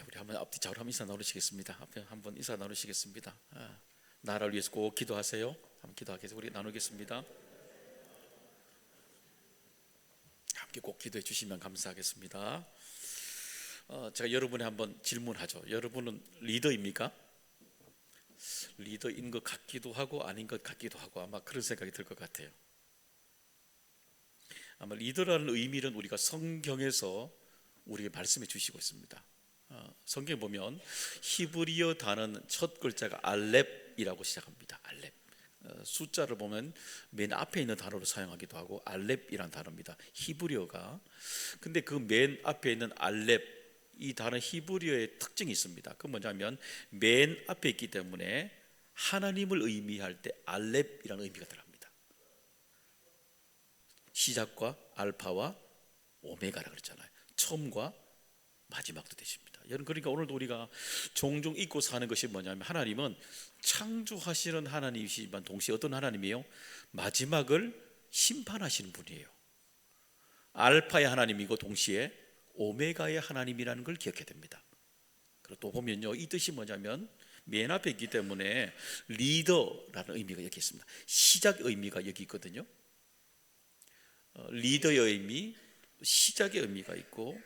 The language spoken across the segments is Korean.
우리 한번 앞뒤 좌우로 한번 인사 나누시겠습니다. 앞에 한번 인사 나누시겠습니다. 나라를 위해서 꼭 기도하세요. 한번 기도하겠습니다. 우리 나누겠습니다. 함께 꼭 기도해 주시면 감사하겠습니다. 제가 여러분에 한번 질문하죠. 여러분은 리더입니까? 리더인 것 같기도 하고 아닌 것 같기도 하고 아마 그런 생각이 들 것 같아요. 아마 리더라는 의미는 우리가 성경에서 우리에게 말씀해 주시고 있습니다. 성경에 보면 히브리어 단어는 첫 글자가 알렙이라고 시작합니다. 알렙. 숫자를 보면 맨 앞에 있는 단어로 사용하기도 하고 알렙이란 단어입니다. 히브리어가. 근데 그 맨 앞에 있는 알렙, 이 단어 히브리어의 특징이 있습니다. 그건 뭐냐면 맨 앞에 있기 때문에 하나님을 의미할 때 알렙이라는 의미가 들어갑니다. 시작과 알파와 오메가라 그랬잖아요. 처음과 마지막도 되십니다. 여러분, 그러니까 오늘도 우리가 종종 잊고 사는 것이 뭐냐면 하나님은 창조하시는 하나님이시지만 동시에 어떤 하나님이에요? 마지막을 심판하시는 분이에요. 알파의 하나님이고 동시에 오메가의 하나님이라는 걸 기억해야 됩니다. 그리고 또 보면요, 이 뜻이 뭐냐면 맨 앞에 있기 때문에 리더라는 의미가 여기 있습니다. 시작의 의미가 여기 있거든요. 리더의 의미, 시작의 의미가 있고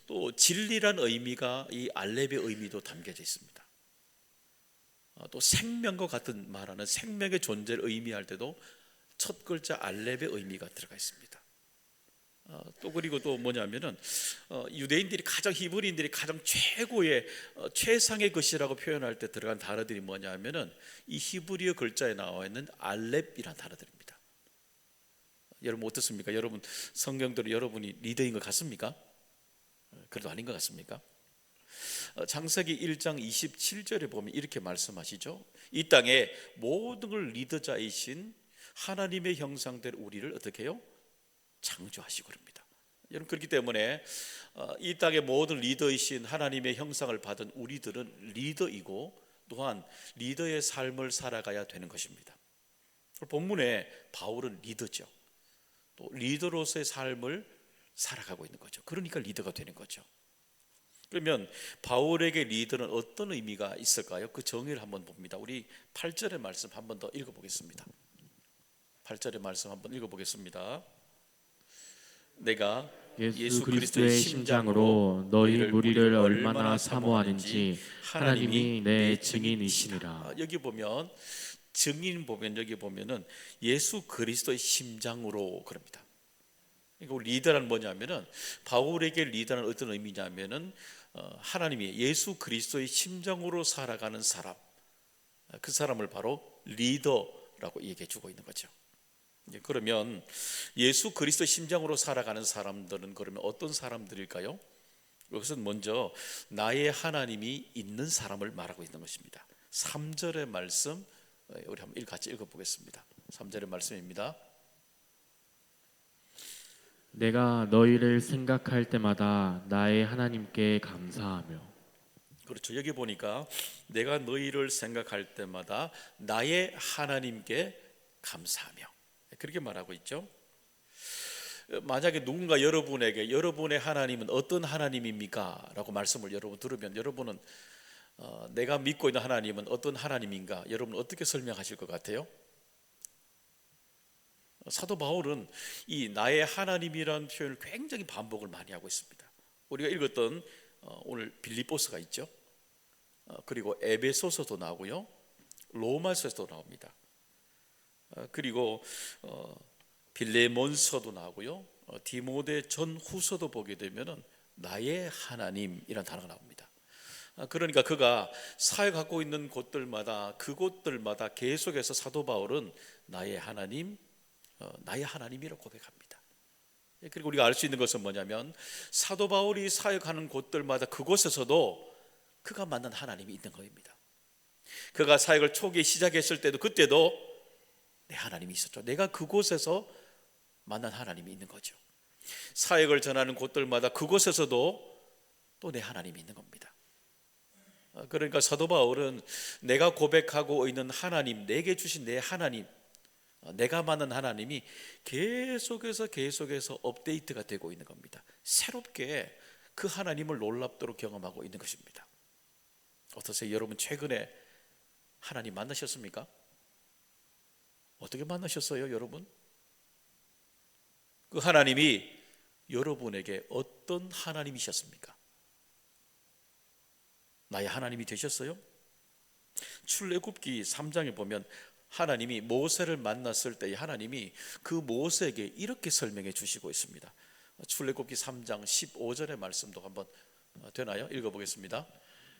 또 진리란 의미가 이 알렙의 의미도 담겨져 있습니다. 또 생명과 같은 말하는 생명의 존재를 의미할 때도 첫 글자 알렙의 의미가 들어가 있습니다. 또 그리고 또 뭐냐면은 유대인들이 가장 히브리인들이 가장 최고의 최상의 것이라고 표현할 때 들어간 단어들이 뭐냐면은 이 히브리어 글자에 나와 있는 알렙이라는 단어들입니다. 여러분 어떻습니까? 여러분 성경대로 여러분이 리더인 것 같습니까? 그래도 아닌 것 같습니까? 창세기 1장 27절에 보면 이렇게 말씀하시죠. 이 땅에 모든 걸 리더자이신 하나님의 형상대로 우리를 어떻게 해요? 창조하시고 그럽니다. 여러분, 그렇기 때문에 이 땅의 모든 리더이신 하나님의 형상을 받은 우리들은 리더이고 또한 리더의 삶을 살아가야 되는 것입니다. 본문에 바울은 리더죠. 또 리더로서의 삶을 살아가고 있는 거죠. 그러니까 리더가 되는 거죠. 그러면 바울에게 리더는 어떤 의미가 있을까요? 그 정의를 한번 봅니다. 우리 8절의 말씀 한번 더 읽어보겠습니다. 8절의 말씀 한번 읽어보겠습니다. 내가 예수 그리스도의 심장으로 너희 무리를 얼마나 사모하는지 하나님이 내 증인이시니라. 여기 보면 증인 보면 여기 보면은 예수 그리스도의 심장으로 그럽니다. 그러니까 리더란 뭐냐면은 바울에게 리더는 어떤 의미냐면은 하나님이 예수 그리스도의 심장으로 살아가는 사람, 그 사람을 바로 리더라고 얘기해 주고 있는 거죠. 그러면 예수 그리스도의 심장으로 살아가는 사람들은 그러면 어떤 사람들일까요? 이것은 먼저 나의 하나님이 있는 사람을 말하고 있는 것입니다. 3절의 말씀 우리 한번 같이 읽어보겠습니다. 3절의 말씀입니다. 내가 너희를 생각할 때마다 나의 하나님께 감사하며. 그렇죠. 여기 보니까 내가 너희를 생각할 때마다 나의 하나님께 감사하며 그렇게 말하고 있죠. 만약에 누군가 여러분에게 여러분의 하나님은 어떤 하나님입니까? 라고 말씀을 여러분 들으면 여러분은 내가 믿고 있는 하나님은 어떤 하나님인가? 여러분 어떻게 설명하실 것 같아요? 사도 바울은 이 나의 하나님이라는 표현을 굉장히 반복을 많이 하고 있습니다. 우리가 읽었던 오늘 빌립보서가 있죠. 그리고 에베소서도 나오고요. 로마서도 나옵니다. 그리고 빌레몬서도 나오고요. 디모데 전후서도 보게 되면은 나의 하나님이라는 단어가 나옵니다. 그러니까 그가 사역하고 있는 곳들마다 그곳들마다 계속해서 사도 바울은 나의 하나님, 나의 하나님이라고 고백합니다. 그리고 우리가 알 수 있는 것은 뭐냐면 사도 바울이 사역하는 곳들마다 그곳에서도 그가 만난 하나님이 있는 것입니다. 그가 사역을 초기에 시작했을 때도 그때도 내 하나님이 있었죠. 내가 그곳에서 만난 하나님이 있는 거죠. 사역을 전하는 곳들마다 그곳에서도 또 내 하나님이 있는 겁니다. 그러니까 사도 바울은 내가 고백하고 있는 하나님, 내게 주신 내 하나님, 내가 만난 하나님이 계속해서 업데이트가 되고 있는 겁니다. 새롭게 그 하나님을 놀랍도록 경험하고 있는 것입니다. 어떠세요? 여러분 최근에 하나님 만나셨습니까? 어떻게 만나셨어요, 여러분? 그 하나님이 여러분에게 어떤 하나님이셨습니까? 나의 하나님이 되셨어요? 출애굽기 3장에 보면 하나님이 모세를 만났을 때 하나님이 그 모세에게 이렇게 설명해 주시고 있습니다. 출애굽기 3장 15절의 말씀도 한번 되나요? 읽어보겠습니다.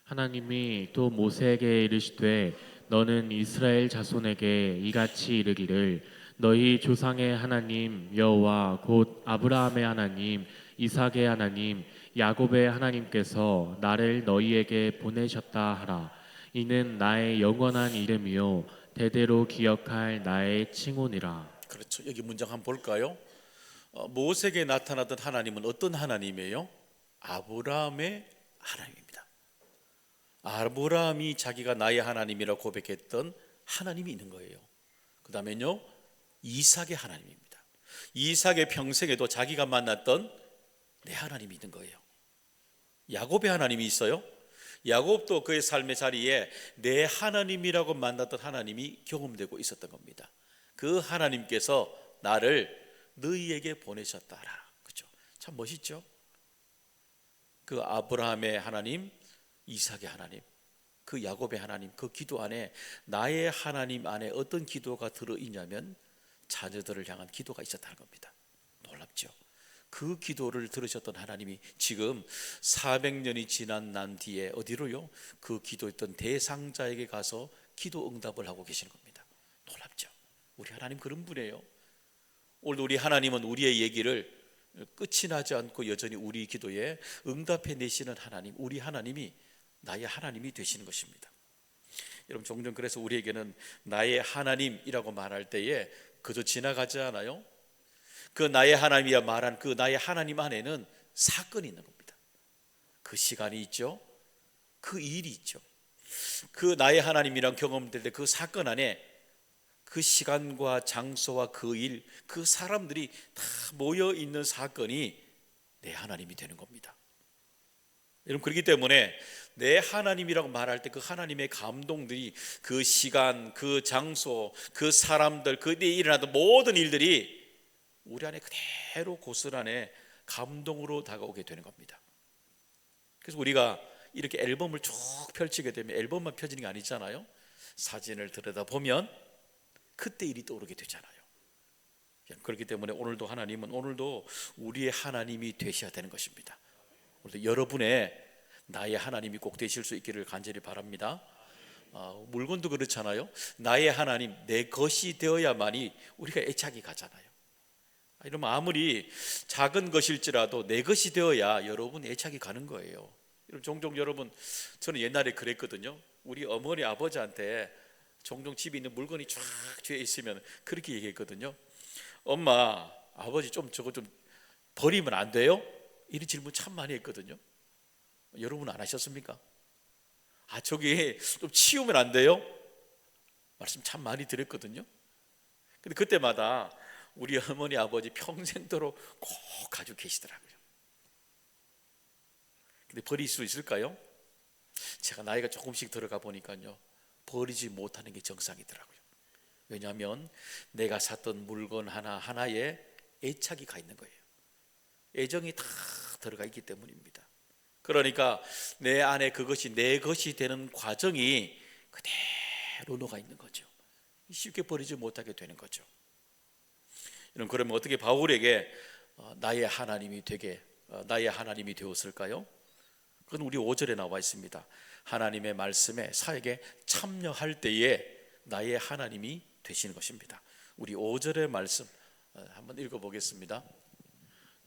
하나님이 또 모세에게 이르시되 너는 이스라엘 자손에게 이같이 이르기를 너희 조상의 하나님 여호와 곧 아브라함의 하나님 이삭의 하나님 야곱의 하나님께서 나를 너희에게 보내셨다 하라. 이는 나의 영원한 이름이요 대대로 기억할 나의 칭호니라. 그렇죠. 여기 문장 한번 볼까요? 모세에게 나타났던 하나님은 어떤 하나님이에요? 아브라함의 하나님입니다. 아브라함이 자기가 나의 하나님이라고 고백했던 하나님이 있는 거예요. 그 다음에요 이삭의 하나님입니다. 이삭의 평생에도 자기가 만났던 내 하나님이 있는 거예요. 야곱의 하나님이 있어요. 야곱도 그의 삶의 자리에 내 하나님이라고 만났던 하나님이 경험되고 있었던 겁니다. 그 하나님께서 나를 너희에게 보내셨다라. 그렇죠? 참 멋있죠? 그 아브라함의 하나님, 이삭의 하나님, 그 야곱의 하나님, 그 기도 안에 나의 하나님 안에 어떤 기도가 들어있냐면 자녀들을 향한 기도가 있었다는 겁니다. 놀랍죠? 그 기도를 들으셨던 하나님이 지금 400년이 지난 난 뒤에 어디로요? 그 기도했던 대상자에게 가서 기도 응답을 하고 계시는 겁니다. 놀랍죠? 우리 하나님 그런 분이에요. 오늘 우리 하나님은 우리의 얘기를 끝이 나지 않고 여전히 우리 기도에 응답해 내시는 하나님, 우리 하나님이 나의 하나님이 되시는 것입니다. 여러분 종종 그래서 우리에게는 나의 하나님이라고 말할 때에 그저 지나가지 않아요. 그 나의 하나님이야 말한 그 나의 하나님 안에는 사건이 있는 겁니다. 그 시간이 있죠. 그 일이 있죠. 그 나의 하나님이란 경험될 때 그 사건 안에 그 시간과 장소와 그 일, 그 사람들이 다 모여 있는 사건이 내 하나님이 되는 겁니다. 여러분 그렇기 때문에 내 하나님이라고 말할 때 그 하나님의 감동들이 그 시간, 그 장소, 그 사람들, 그때 일어나던 모든 일들이 우리 안에 그대로 고스란히 감동으로 다가오게 되는 겁니다. 그래서 우리가 이렇게 앨범을 쭉 펼치게 되면 앨범만 펴지는 게 아니잖아요. 사진을 들여다보면 그때 일이 떠오르게 되잖아요. 그렇기 때문에 오늘도 하나님은 오늘도 우리의 하나님이 되셔야 되는 것입니다. 오늘도 여러분의 나의 하나님이 꼭 되실 수 있기를 간절히 바랍니다. 물건도 그렇잖아요. 나의 하나님, 내 것이 되어야만이 우리가 애착이 가잖아요. 이러면 아무리 작은 것일지라도 내 것이 되어야 여러분 애착이 가는 거예요. 종종 여러분 저는 옛날에 그랬거든요. 우리 어머니 아버지한테 종종 집에 있는 물건이 쫙 뒤에 있으면 그렇게 얘기했거든요. 엄마 아버지 좀 저거 좀 버리면 안 돼요? 이런 질문 참 많이 했거든요. 여러분 안 하셨습니까? 저기 좀 치우면 안 돼요? 말씀 참 많이 드렸거든요. 근데 그때마다 우리 어머니 아버지 평생도록 꼭 가지고 계시더라고요. 근데 버릴 수 있을까요? 제가 나이가 조금씩 들어가 보니까요 버리지 못하는 게 정상이더라고요. 왜냐하면 내가 샀던 물건 하나하나에 애착이 가 있는 거예요. 애정이 다 들어가 있기 때문입니다. 그러니까 내 안에 그것이 내 것이 되는 과정이 그대로 녹아 있는 거죠. 쉽게 버리지 못하게 되는 거죠. 그러면 어떻게 바울에게 나의 하나님이 되었을까요? 그건 우리 5절에 나와 있습니다. 하나님의 말씀에 사역에 참여할 때에 나의 하나님이 되시는 것입니다. 우리 5절의 말씀 한번 읽어보겠습니다.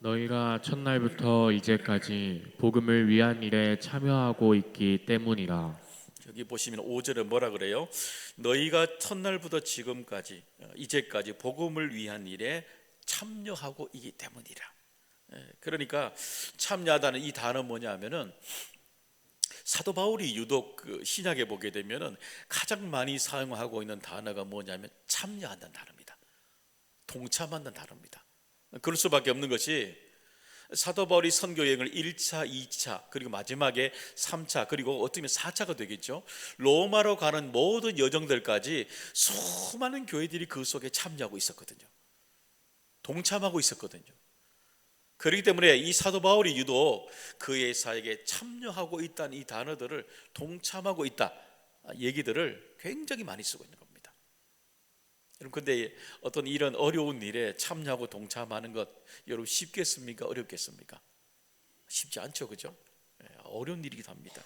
너희가 첫날부터 이제까지 복음을 위한 일에 참여하고 있기 때문이라. 여기 보시면 5절에 뭐라 그래요? 너희가 첫날부터 지금까지 이제까지 복음을 위한 일에 참여하고 있기 때문이라. 그러니까 참여하다는 이 단어 뭐냐면은 사도 바울이 유독 그 신약에 보게 되면은 가장 많이 사용하고 있는 단어가 뭐냐면 참여한다는 단어입니다. 동참한다는 단어입니다. 그럴 수밖에 없는 것이 사도 바울이 선교 여행을 1차, 2차, 그리고 마지막에 3차, 그리고 어떻게 보면 4차가 되겠죠. 로마로 가는 모든 여정들까지 수많은 교회들이 그 속에 참여하고 있었거든요. 동참하고 있었거든요. 그렇기 때문에 이 사도 바울이 유독 그의 사역에 참여하고 있다는 이 단어들을, 동참하고 있다 얘기들을 굉장히 많이 쓰고 있는 겁니다. 여러분, 근데 어떤 이런 어려운 일에 참여하고 동참하는 것, 여러분 쉽겠습니까? 어렵겠습니까? 쉽지 않죠, 그죠? 어려운 일이기도 합니다.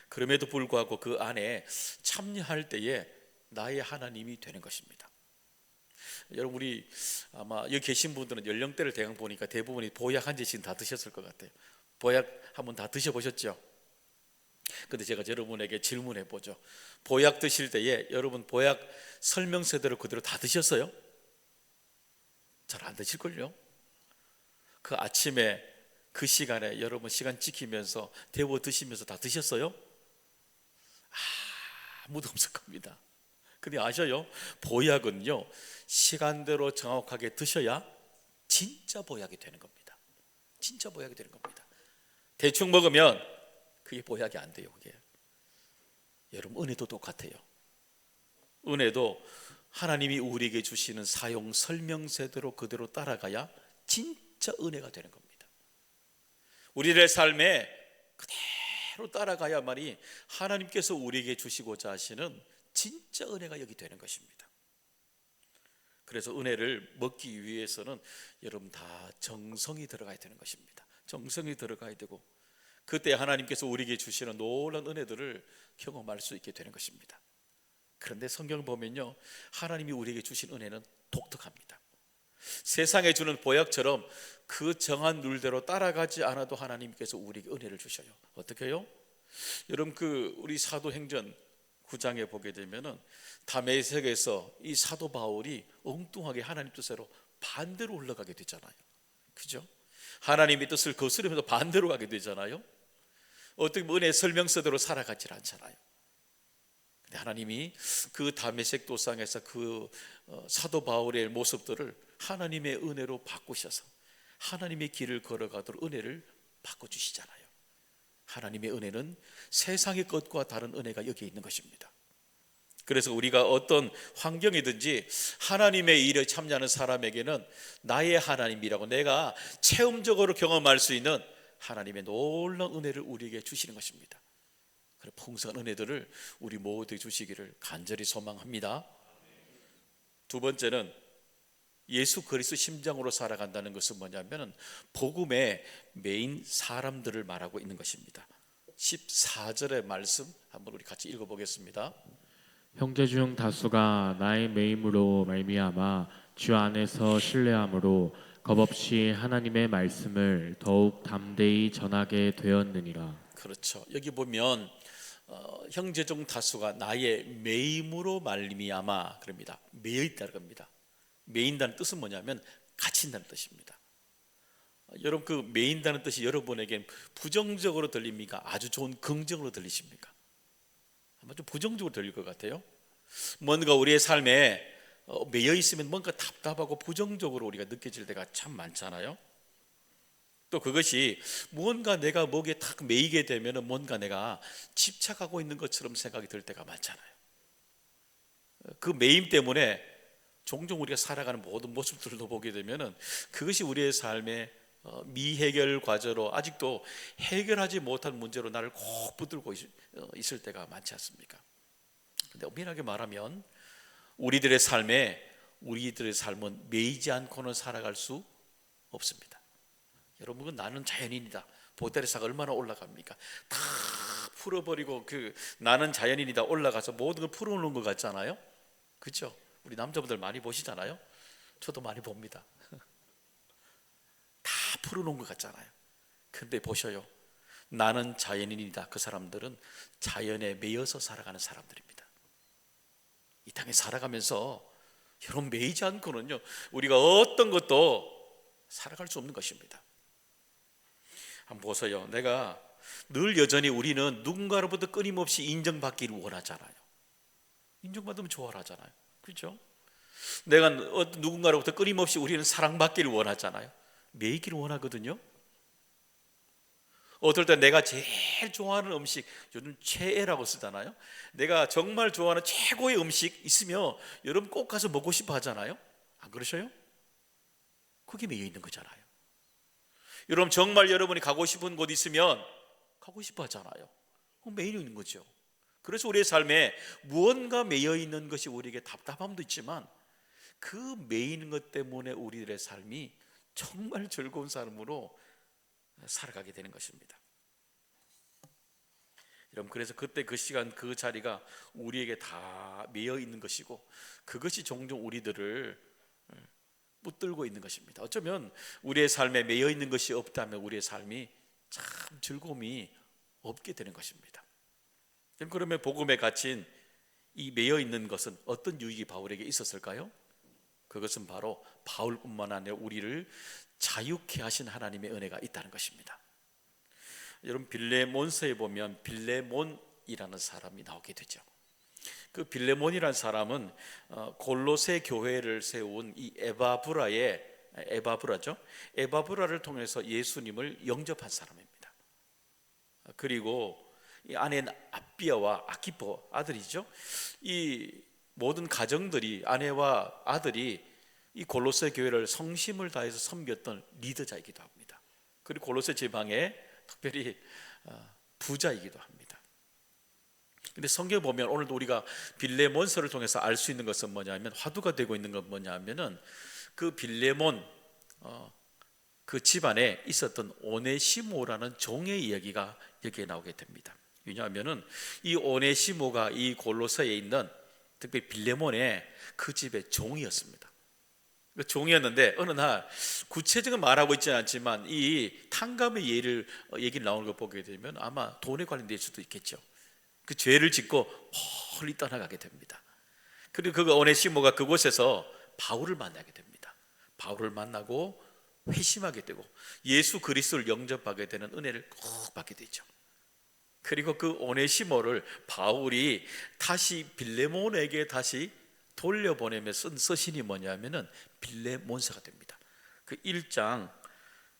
그럼에도 불구하고 그 안에 참여할 때에 나의 하나님이 되는 것입니다. 여러분, 우리 아마 여기 계신 분들은 연령대를 대강 보니까 대부분이 보약 한 잔씩 다 드셨을 것 같아요. 보약 한번 다 드셔보셨죠? 근데 제가 여러분에게 질문해 보죠. 보약 드실 때에 여러분 보약 설명서대로 그대로 다 드셨어요? 잘 안 드실걸요? 그 아침에 그 시간에 여러분 시간 지키면서 데워 드시면서 다 드셨어요? 아무도 없을 겁니다. 근데 아셔요? 보약은요, 시간대로 정확하게 드셔야 진짜 보약이 되는 겁니다. 진짜 보약이 되는 겁니다. 대충 먹으면 그게 보약이 안 돼요. 그게. 여러분, 은혜도 똑같아요. 은혜도 하나님이 우리에게 주시는 사용 설명서대로 그대로 따라가야 진짜 은혜가 되는 겁니다. 우리들의 삶에 그대로 따라가야만이 하나님께서 우리에게 주시고자 하시는 진짜 은혜가 여기 되는 것입니다. 그래서 은혜를 먹기 위해서는 여러분 다 정성이 들어가야 되는 것입니다. 정성이 들어가야 되고, 그때 하나님께서 우리에게 주시는 놀라운 은혜들을 경험할 수 있게 되는 것입니다. 그런데 성경을 보면요, 하나님이 우리에게 주신 은혜는 독특합니다. 세상에 주는 보약처럼 그 정한 룰대로 따라가지 않아도 하나님께서 우리에게 은혜를 주셔요. 어떻게요? 여러분, 우리 사도행전 9장에 보게 되면은 다메섹에서 이 사도 바울이 엉뚱하게 하나님 뜻대로 반대로 올라가게 되잖아요. 그죠? 하나님의 뜻을 거스르면서 반대로 가게 되잖아요. 어떻게 보면 은혜 설명서대로 살아가질 않잖아요. 근데 하나님이 그 다메섹 도상에서 사도 바울의 모습들을 하나님의 은혜로 바꾸셔서 하나님의 길을 걸어가도록 은혜를 바꿔주시잖아요. 하나님의 은혜는 세상의 것과 다른 은혜가 여기에 있는 것입니다. 그래서 우리가 어떤 환경이든지 하나님의 일에 참여하는 사람에게는 나의 하나님이라고 내가 체험적으로 경험할 수 있는 하나님의 놀라운 은혜를 우리에게 주시는 것입니다. 그런 풍성한 은혜들을 우리 모두에게 주시기를 간절히 소망합니다. 두 번째는 예수 그리스도 심장으로 살아간다는 것은 뭐냐면 복음의 메인 사람들을 말하고 있는 것입니다. 14절의 말씀 한번 우리 같이 읽어보겠습니다. 형제 중 다수가 나의 매임으로 말미암아 주 안에서 신뢰함으로 겁없이 하나님의 말씀을 더욱 담대히 전하게 되었느니라. 그렇죠. 여기 보면 형제 중 다수가 나의 매임으로 말미암아 그럽니다. 매여 있다는 겁니다. 매인다는 뜻은 뭐냐면 갇힌다는 뜻입니다. 여러분, 그 매인다는 뜻이 여러분에겐 부정적으로 들립니까? 아주 좋은 긍정으로 들리십니까? 아마 좀 부정적으로 들릴 것 같아요. 뭔가 우리의 삶에 매여 있으면 뭔가 답답하고 부정적으로 우리가 느껴질 때가 참 많잖아요. 또 그것이 무언가 내가 목에 탁 매이게 되면 뭔가 내가 집착하고 있는 것처럼 생각이 들 때가 많잖아요. 그 매임 때문에 종종 우리가 살아가는 모든 모습들도 보게 되면 그것이 우리의 삶의 미해결 과제로 아직도 해결하지 못한 문제로 나를 꼭 붙들고 있을 때가 많지 않습니까? 근데 엄밀하게 말하면 우리들의 삶은 매이지 않고는 살아갈 수 없습니다. 여러분, 나는 자연인이다. 보따리사가 얼마나 올라갑니까? 다 풀어버리고 나는 자연인이다 올라가서 모든 걸 풀어놓은 것 같잖아요. 그렇죠? 우리 남자분들 많이 보시잖아요. 저도 많이 봅니다. 다 풀어놓은 것 같잖아요. 근데 보셔요, 나는 자연인이다. 그 사람들은 자연에 매여서 살아가는 사람들입니다. 이 땅에 살아가면서 여러분, 매이지 않고는요 우리가 어떤 것도 살아갈 수 없는 것입니다. 한번 보세요. 내가 늘 여전히 우리는 누군가로부터 끊임없이 인정받기를 원하잖아요. 인정받으면 좋아하잖아요. 그렇죠? 내가 누군가로부터 끊임없이 우리는 사랑받기를 원하잖아요. 매이기를 원하거든요. 어떨 때 내가 제일 좋아하는 음식, 요즘 최애라고 쓰잖아요. 내가 정말 좋아하는 최고의 음식 있으면 여러분 꼭 가서 먹고 싶어 하잖아요. 안 그러셔요? 그게 매여 있는 거잖아요. 여러분 정말 여러분이 가고 싶은 곳 있으면 가고 싶어 하잖아요. 매여 있는 거죠. 그래서 우리의 삶에 무언가 매여 있는 것이 우리에게 답답함도 있지만 그 매여 있는 것 때문에 우리들의 삶이 정말 즐거운 삶으로 살아가게 되는 것입니다. 여러분 그래서 그때 그 시간 그 자리가 우리에게 다 매여 있는 것이고 그것이 종종 우리들을 붙들고 있는 것입니다. 어쩌면 우리의 삶에 매여 있는 것이 없다면 우리의 삶이 참 즐거움이 없게 되는 것입니다. 그러면 복음에 갇힌 이 매여 있는 것은 어떤 유익이 바울에게 있었을까요? 그것은 바로 바울뿐만 아니라 우리를 자유케 하신 하나님의 은혜가 있다는 것입니다. 여러분 빌레몬서에 보면 빌레몬이라는 사람이 나오게 되죠. 그 빌레몬이라는 사람은 골로새 교회를 세운 이 에바브라를 통해서 예수님을 영접한 사람입니다. 그리고 이 아내 아비아와 아키포 아들이죠. 이 모든 가정들이 아내와 아들이 이 골로새 교회를 성심을 다해서 섬겼던 리더자이기도 합니다. 그리고 골로새 지방의 특별히 부자이기도 합니다. 근데 성경 보면 오늘도 우리가 빌레몬서를 통해서 알 수 있는 것은 뭐냐면 화두가 되고 있는 건 뭐냐면은 그 빌레몬 그 집안에 있었던 오네시모라는 종의 이야기가 여기에 나오게 됩니다. 왜냐하면은 이 오네시모가 이 골로새에 있는 특별히 빌레몬의 그 집의 종이었습니다. 종이었는데 어느 날 구체적인 말하고 있지는 않지만 이 탕감의 얘기를 나오는 걸 보게 되면 아마 돈에 관련될 수도 있겠죠. 그 죄를 짓고 멀리 떠나가게 됩니다. 그리고 그 오네시모가 그곳에서 바울을 만나게 됩니다. 바울을 만나고 회심하게 되고 예수 그리스도를 영접하게 되는 은혜를 꼭 받게 되죠. 그리고 그 오네시모를 바울이 다시 빌레몬에게 다시 돌려보내며 쓴 서신이 뭐냐면은 빌레몬서가 됩니다. 그 1장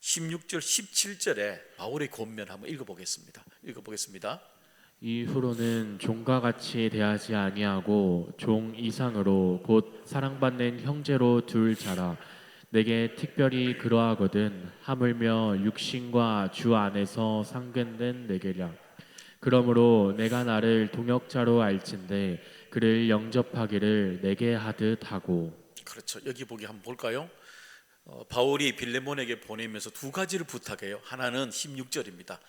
16절 17절에 바울의 권면 한번 읽어보겠습니다. 이후로는 종과 같이 대하지 아니하고 종 이상으로 곧 사랑받는 형제로 둘 자라. 내게 특별히 그러하거든 하물며 육신과 주 안에서 상견된 내게랴. 그러므로 내가 나를 동역자로 알진대 그를 영접하기를 내게 하듯 하고. 그렇죠. 여기 보기 한번 볼까요? 바울이 빌레몬에게 보내면서 두 가지를 부탁해요. 하나는 16절입니다.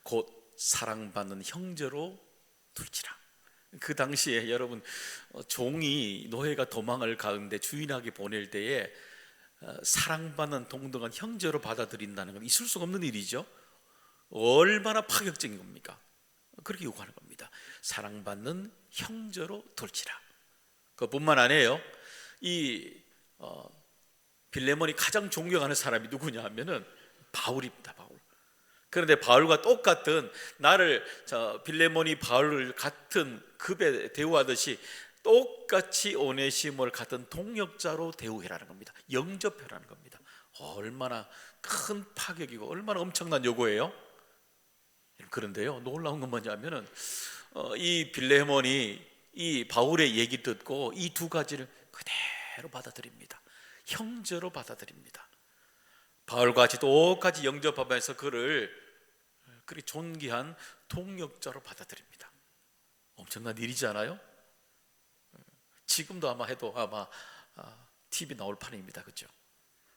곧 사랑받는 형제로 둘지라. 그 당시에 여러분 종이 노예가 도망을 가는데 주인에게 보낼 때에 사랑받는 동등한 형제로 받아들인다는 건 있을 수가 없는 일이죠. 얼마나 파격적인 겁니까? 그렇게 요구하는 겁니다. 사랑받는 형제로 둘지라. 그뿐만 아니에요. 이 빌레몬이 가장 존경하는 사람이 누구냐 하면은 바울입니다. 바울. 그런데 바울과 똑같은 빌레몬이 바울을 같은 급에 대우하듯이 똑같이 오네시모를 같은 동역자로 대우해라는 겁니다. 영접해라는 겁니다. 얼마나 큰 파격이고 얼마나 엄청난 요구예요. 그런데요, 놀라운 건 뭐냐면은 이 빌레몬이 이 바울의 얘기 듣고 이 두 가지를 그대로 받아들입니다. 형제로 받아들입니다. 바울과 같이 똑같이 영접하면서 그를 그리 존귀한 동역자로 받아들입니다. 엄청난 일이지 않아요? 지금도 아마 해도 TV 나올 판입니다. 그렇죠?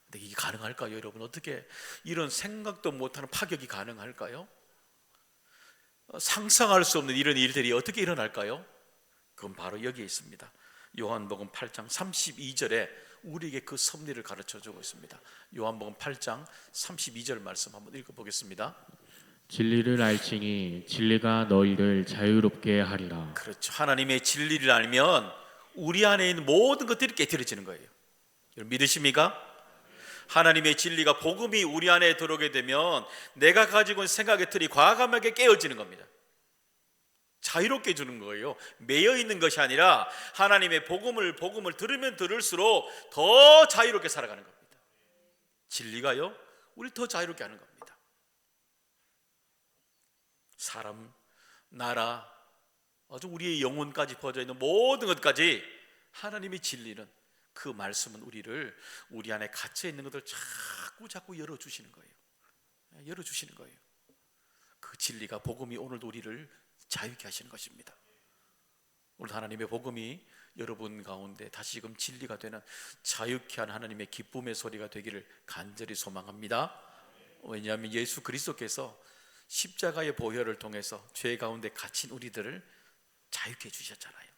근데 이게 가능할까요? 여러분 어떻게 이런 생각도 못하는 파격이 가능할까요? 상상할 수 없는 이런 일들이 어떻게 일어날까요? 그건 바로 여기에 있습니다. 요한복음 8장 32절에 우리에게 그 섭리를 가르쳐주고 있습니다. 요한복음 8장 32절 말씀 한번 읽어보겠습니다. 진리를 알지니 진리가 너희를 자유롭게 하리라. 그렇죠. 하나님의 진리를 알면 우리 안에 있는 모든 것들이 깨트려지는 거예요. 여러분 믿으십니까? 하나님의 진리가 복음이 우리 안에 들어오게 되면 내가 가지고 있는 생각의 틀이 과감하게 깨어지는 겁니다. 자유롭게 주는 거예요. 매여 있는 것이 아니라 하나님의 복음을 들으면 들을수록 더 자유롭게 살아가는 겁니다. 진리가요 우리를 더 자유롭게 하는 겁니다. 사람, 나라, 아주 우리의 영혼까지 퍼져 있는 모든 것까지 하나님의 진리는, 그 말씀은 우리를, 우리 안에 갇혀 있는 것을 자꾸 열어주시는 거예요. 열어주시는 거예요. 그 진리가, 복음이 오늘도 우리를 자유케 하시는 것입니다. 오늘 하나님의 복음이 여러분 가운데 다시금 진리가 되는, 자유케 하는 하나님의 기쁨의 소리가 되기를 간절히 소망합니다. 왜냐하면 예수 그리스도께서 십자가의 보혈을 통해서 죄 가운데 갇힌 우리들을 자유케 해주셨잖아요.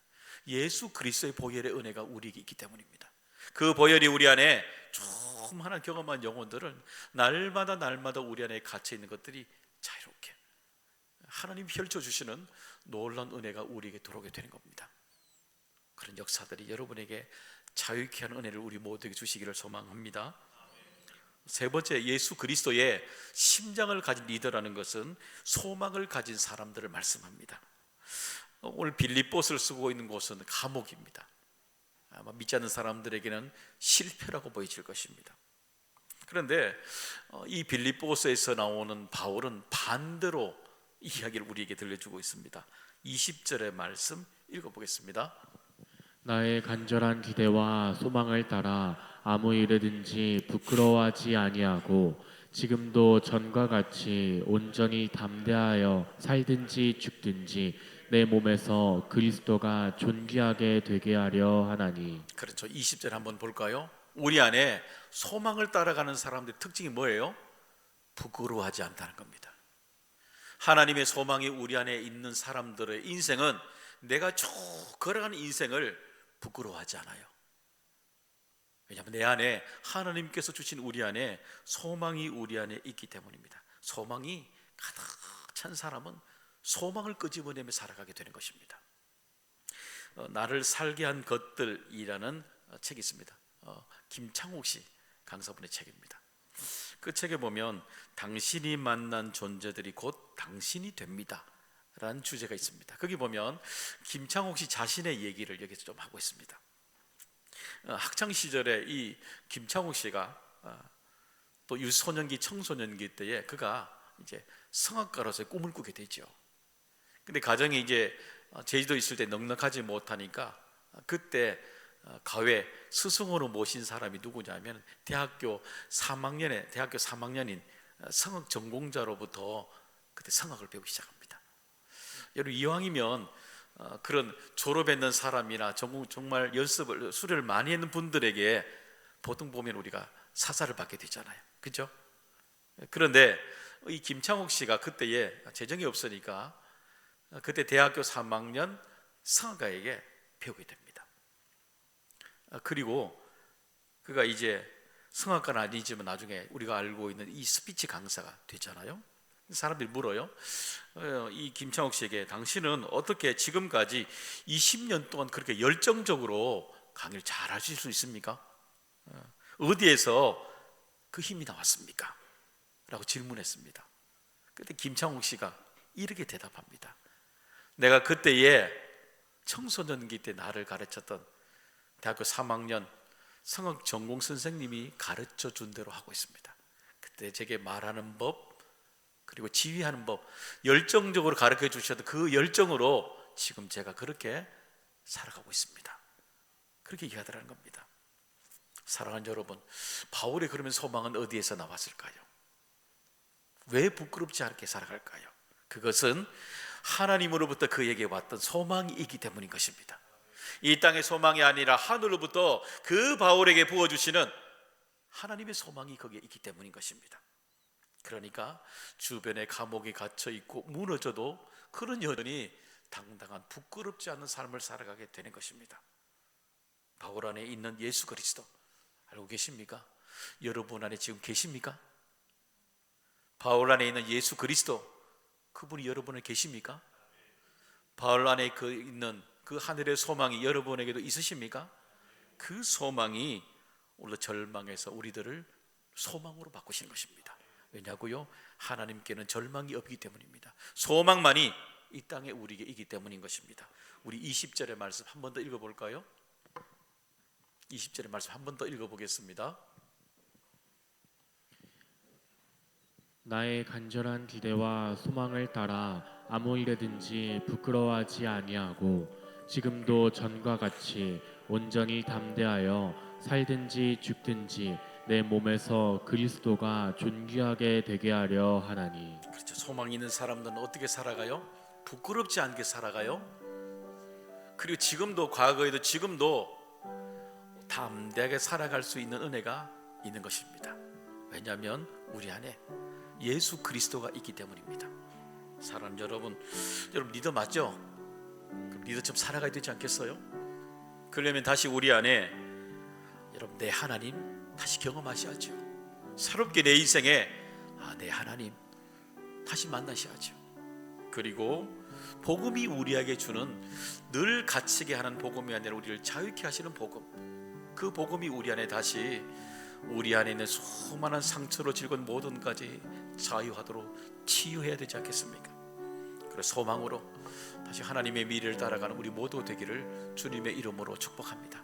예수 그리스도의 보혈의 은혜가 우리에게 있기 때문입니다. 그 보혈이 우리 안에 충만한 경험한 영혼들은 날마다 우리 안에 갇혀 있는 것들이 자유롭게, 하나님 펼쳐주시는 놀라운 은혜가 우리에게 들어오게 되는 겁니다. 그런 역사들이 여러분에게 자유케 하는 은혜를 우리 모두에게 주시기를 소망합니다. 세 번째, 예수 그리스도의 심장을 가진 리더라는 것은 소망을 가진 사람들을 말씀합니다. 오늘 빌립보스를 쓰고 있는 곳은 감옥입니다. 아마 믿지 않는 사람들에게는 실패라고 보여질 것입니다. 그런데 이 빌립보스에서 나오는 바울은 반대로 이야기를 우리에게 들려주고 있습니다. 20절의 말씀 읽어보겠습니다. 나의 간절한 기대와 소망을 따라 아무 일에든지 부끄러워하지 아니하고 지금도 전과 같이 온전히 담대하여 살든지 죽든지 내 몸에서 그리스도가 존귀하게 되게 하려 하나니. 그렇죠. 20절 한번 볼까요? 우리 안에 소망을 따라가는 사람들의 특징이 뭐예요? 부끄러워하지 않다는 겁니다. 하나님의 소망이 우리 안에 있는 사람들의 인생은, 내가 쭉 걸어가는 인생을 부끄러워하지 않아요. 왜냐하면 내 안에 하나님께서 주신, 우리 안에 소망이 우리 안에 있기 때문입니다. 소망이 가득 찬 사람은 소망을 끄집어내며 살아가게 되는 것입니다. 나를 살게 한 것들이라는 책이 있습니다. 김창옥 씨 강사분의 책입니다. 그 책에 보면 당신이 만난 존재들이 곧 당신이 됩니다 라는 주제가 있습니다. 거기 보면 김창옥 씨 자신의 얘기를 여기서 좀 하고 있습니다. 학창 시절에 이 김창옥 씨가 또 유소년기 청소년기 때에 그가 이제 성악가로서의 꿈을 꾸게 되죠. 근데 가정이 이제 제주도에 있을 때 넉넉하지 못하니까 그때 가회 스승으로 모신 사람이 누구냐면 대학교 3학년인 성악 전공자로부터 그때 성악을 배우기 시작합니다. 여러분, 이왕이면 그런 졸업했는 사람이나 정말 연습을, 수련을 많이 했는 분들에게 보통 보면 우리가 사사를 받게 되잖아요. 그렇죠? 그런데 이 김창옥 씨가 그때에 재정이 없으니까 그때 대학교 3학년 성악가에게 배우게 됩니다. 그리고 그가 이제 성악가는 아니지만 나중에 우리가 알고 있는 이 스피치 강사가 됐잖아요. 사람들이 물어요. 이 김창옥 씨에게 당신은 어떻게 지금까지 20년 동안 그렇게 열정적으로 강의를 잘 하실 수 있습니까? 어디에서 그 힘이 나왔습니까? 라고 질문했습니다. 그때 김창옥 씨가 이렇게 대답합니다. 내가 그때에 청소년기 때 나를 가르쳤던 대학교 3학년 성악 전공 선생님이 가르쳐 준 대로 하고 있습니다. 그때 제게 말하는 법, 그리고 지휘하는 법, 열정적으로 가르쳐 주셨던 그 열정으로 지금 제가 그렇게 살아가고 있습니다. 그렇게 얘기하더라는 겁니다. 사랑하는 여러분, 바울의 그러면 소망은 어디에서 나왔을까요? 왜 부끄럽지 않게 살아갈까요? 그것은 하나님으로부터 그에게 왔던 소망이 있기 때문인 것입니다. 이 땅의 소망이 아니라 하늘로부터 그 바울에게 부어주시는 하나님의 소망이 거기에 있기 때문인 것입니다. 그러니까 주변에 감옥에 갇혀 있고 무너져도 그런 여전히 당당한, 부끄럽지 않은 삶을 살아가게 되는 것입니다. 바울 안에 있는 예수 그리스도 알고 계십니까? 여러분 안에 지금 계십니까? 바울 안에 있는 예수 그리스도, 그분이 여러분 안에 계십니까? 바울 안에 있는 그 하늘의 소망이 여러분에게도 있으십니까? 그 소망이 오늘 절망에서 우리들을 소망으로 바꾸시는 것입니다. 왜냐고요? 하나님께는 절망이 없기 때문입니다. 소망만이 이 땅에 우리에게 있기 때문인 것입니다. 우리 20절의 말씀 한 번 더 읽어볼까요? 20절의 말씀 한 번 더 읽어보겠습니다. 나의 간절한 기대와 소망을 따라 아무 일에든지 부끄러워하지 아니하고 지금도 전과 같이 온전히 담대하여 살든지 죽든지 내 몸에서 그리스도가 존귀하게 되게 하려 하나니. 그렇죠. 소망 있는 사람들은 어떻게 살아가요? 부끄럽지 않게 살아가요. 그리고 지금도, 과거에도 지금도 담대하게 살아갈 수 있는 은혜가 있는 것입니다. 왜냐하면 우리 안에 예수 그리스도가 있기 때문입니다. 사랑하는 여러분 리더 맞죠? 그럼 리더처럼 살아가야 되지 않겠어요? 그러려면 다시 우리 안에 여러분 내 하나님 다시 경험하셔야죠. 새롭게 내 인생에 내 하나님 다시 만나셔야죠. 그리고 복음이 우리에게 주는 늘 갇히게 하는 복음이 아니라 우리를 자유케 하시는 복음, 그 복음이 우리 안에 다시 우리 안에 있는 수많은 상처로 질건 모든 가지 자유하도록 치유해야 되지 않겠습니까? 그래서 소망으로 다시 하나님의 미래를 따라가는 우리 모두 되기를 주님의 이름으로 축복합니다.